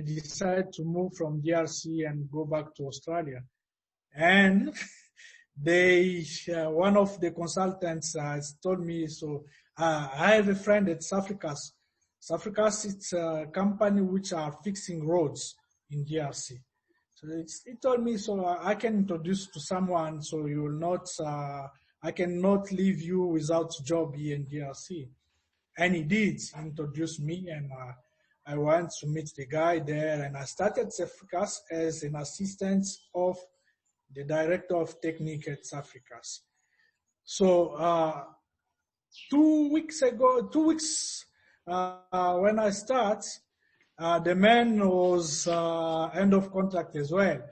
they decided to move from DRC and go back to Australia. And one of the consultants told me, so I have a friend at Safricas. Safricas, it's a company which are fixing roads in DRC. So he told me, so I can introduce to someone, so you will not, I cannot leave you without job here in DRC. And he did. He introduced me, and I went to meet the guy there, and I started Safricas as an assistant of the director of technique at Safricas. So 2 weeks when I start, the man was end of contract as well,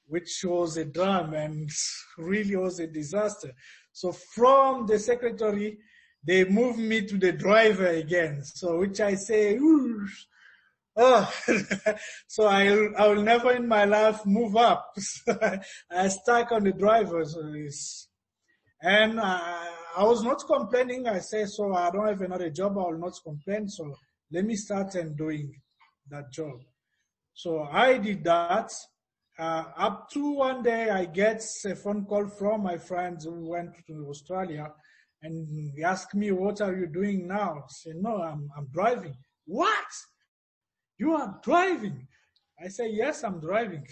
which was a drama and really was a disaster. So from the secretary, they moved me to the driver again. So which I say, oh, so I will never in my life move up. I stuck on the driver. And I was not complaining. I say, so I don't have another job. I will not complain. So let me start and doing that job. So I did that. Up to one day, I get a phone call from my friends who went to Australia, and he asked me, "What are you doing now?" I said, "No, I'm driving." "What? You are driving?" I say, "Yes, I'm driving."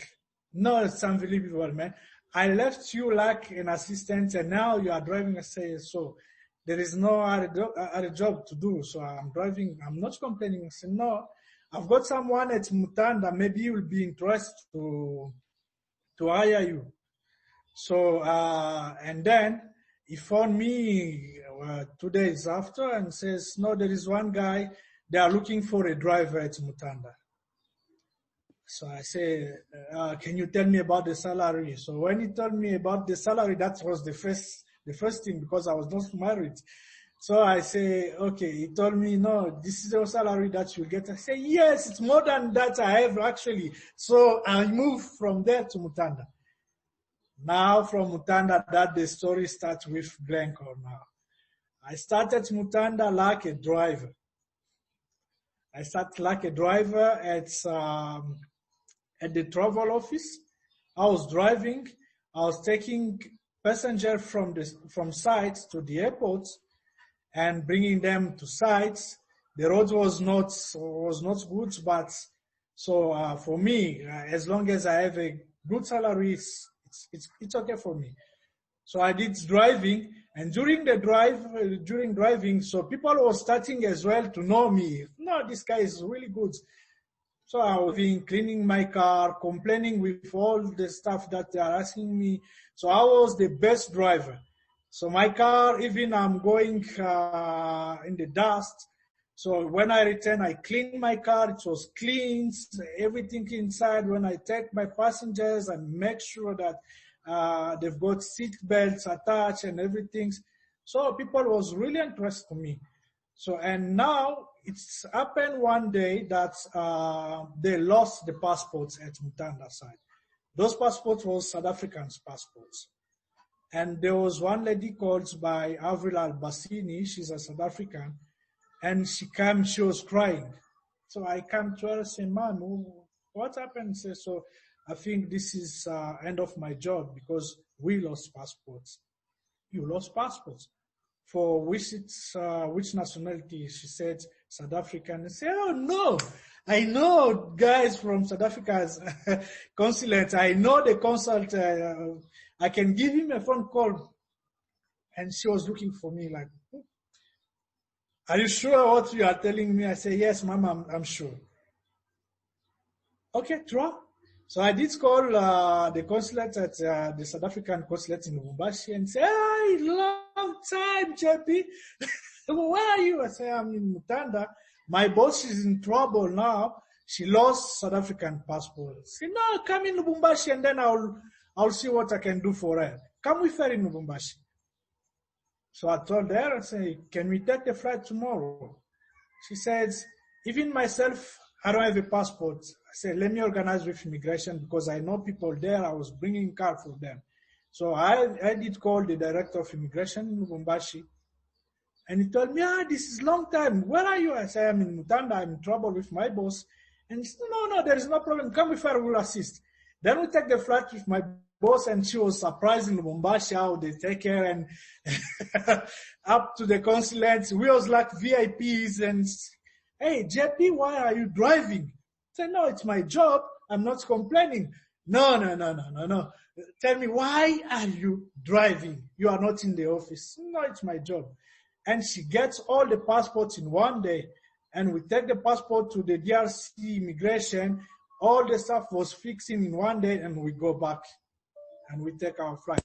"No, it's unbelievable, man. I left you like an assistant, and now you are driving." I say, "So there is no other job to do, so I'm driving. I'm not complaining." I say, "No, I've got someone at Mutanda. Maybe you will be interested to hire you." So and then he phoned me 2 days after and says, "No, there is one guy. They are looking for a driver at Mutanda." So I say, "Can you tell me about the salary?" So when he told me about the salary, that was the first thing, because I was not married. So I say, "Okay." He told me, "No, this is your salary that you get." I say, "Yes, it's more than that I have actually." So I moved from there to Mutanda. Now from Mutanda, that the story starts with Glencore now. I started Mutanda like a driver. I started like a driver at the travel office. I was driving. I was taking passengers from sites to the airports and bringing them to sites. The road was not good, but so for me, as long as I have a good salary, it's okay for me. So I did driving, and during driving, so people were starting as well to know me. "No, this guy is really good." So I was cleaning my car, complaining with all the stuff that they are asking me. So I was the best driver. So my car, even I'm going in the dust. So when I return, I clean my car. It was clean, everything inside. When I take my passengers, I make sure that they've got seat belts attached and everything. So people was really interested in me. So, and now it's happened one day that they lost the passports at Mutanda side. Those passports were South African passports. And there was one lady called by Avril Albasini. She's a South African. And she was crying. So I come to her and say, "Ma'am, what happened?" She says, "So I think this is end of my job because we lost passports." "You lost passports? For which nationality?" She said, "South African." I said, "Oh no, I know guys from South Africa's consulate. I know the consulate. I can give him a phone call." And she was looking for me like, "Are you sure what you are telling me?" I say, "Yes, ma'am, I'm sure." "Okay, try." So I did call the consulate at the South African consulate in Lubumbashi and say, "Hey, long time, JP. Where are you?" I say, "I'm in Mutanda. My boss is in trouble now. She lost South African passport." I say, "No, come in Lubumbashi and then I'll see what I can do for her. Come with her in Lubumbashi." So I told her, I say, "Can we take the flight tomorrow?" She says, "Even myself, I don't have a passport." I said, "Let me organize with immigration because I know people there. I was bringing car for them." So I did call the director of immigration in Lubumbashi. And he told me, "This is long time. Where are you?" I said, "I'm in Mutanda. I'm in trouble with my boss. And she said, no, there is no problem. Come with her, I will assist. Then we take the flight with my boss, and she was surprised in Lubumbashi how they take her and up to the consulate. We was like VIPs and, hey, JP, why are you driving? I said, no, it's my job. I'm not complaining. No. Tell me, why are you driving? You are not in the office. No, it's my job. And she gets all the passports in one day. And we take the passport to the DRC immigration. All the stuff was fixing in one day, and we go back and we take our flight.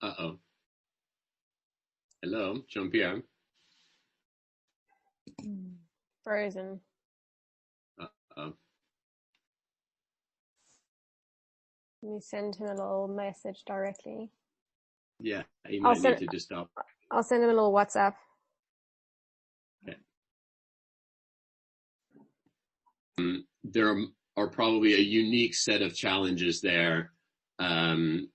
Uh-oh. Hello, Jean-Pierre. Frozen. Uh-oh. Can you send him a little message directly? Yeah, he might need to just stop. I'll send him a little WhatsApp. Okay. There are probably a unique set of challenges there in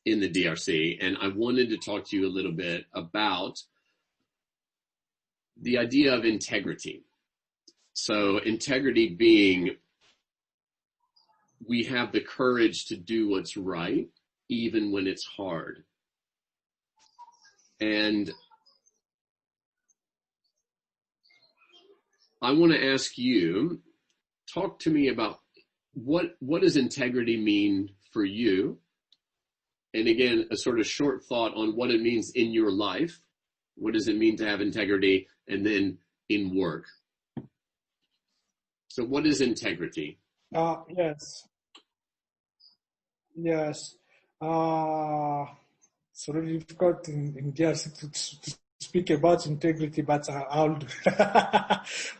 the DRC, and I wanted to talk to you a little bit about the idea of integrity. So integrity being, we have the courage to do what's right, even when it's hard. And I want to ask you, talk to me about what does integrity mean for you? And again, a sort of short thought on what it means in your life. What does it mean to have integrity? And then in work. So what is integrity? Yes. It's really difficult in DRC to speak about integrity, but I'll do.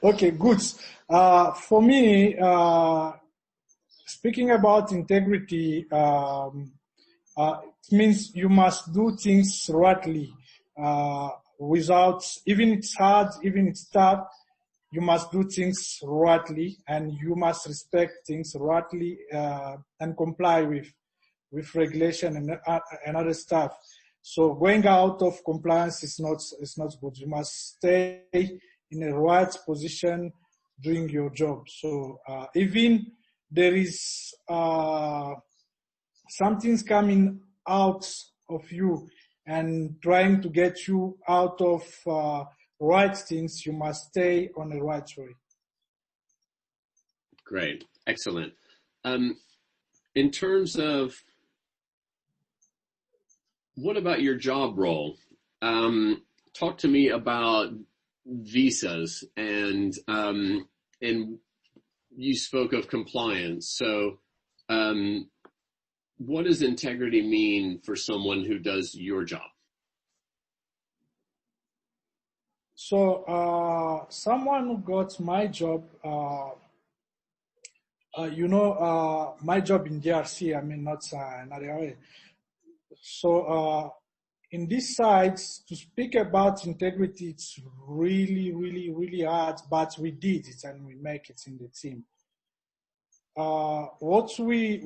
Okay, good. For me, speaking about integrity, it means you must do things rightly, without, even it's hard, even it's tough, you must do things rightly, and you must respect things rightly, and comply with regulation and other stuff. So going out of compliance is not good. You must stay in a right position doing your job. So even there is something's coming out of you and trying to get you out of right things, you must stay on the right way. Great. Excellent. In terms of, what about your job role? Talk to me about visas and you spoke of compliance. So, what does integrity mean for someone who does your job? So, someone who got my job, my job in DRC, I mean, not another way. So, in this side, to speak about integrity, it's really, really, really hard, but we did it and we make it in the team. What we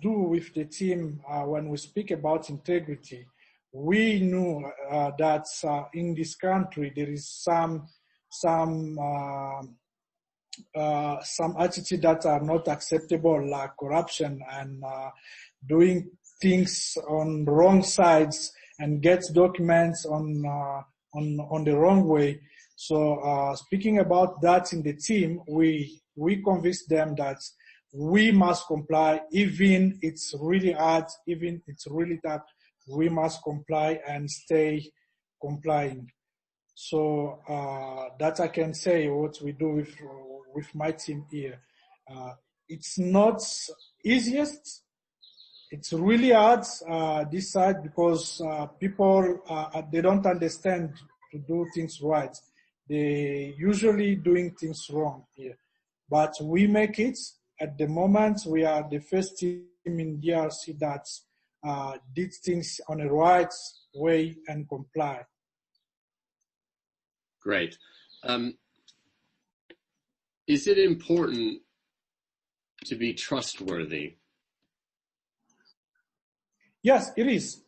do with the team when we speak about integrity, we knew that in this country there is some attitudes that are not acceptable, like corruption and doing things on the wrong sides and get documents on the wrong way. So speaking about that in the team, we convinced them that we must comply, even it's really hard, even it's really tough, we must comply and stay complying. So that I can say what we do with my team here. It's not easiest. It's really hard this side because people they don't understand to do things right. They usually doing things wrong here, but we make it. At the moment, we are the first team in DRC that did things on the right way and comply. Great. Is it important to be trustworthy? Yes, it is.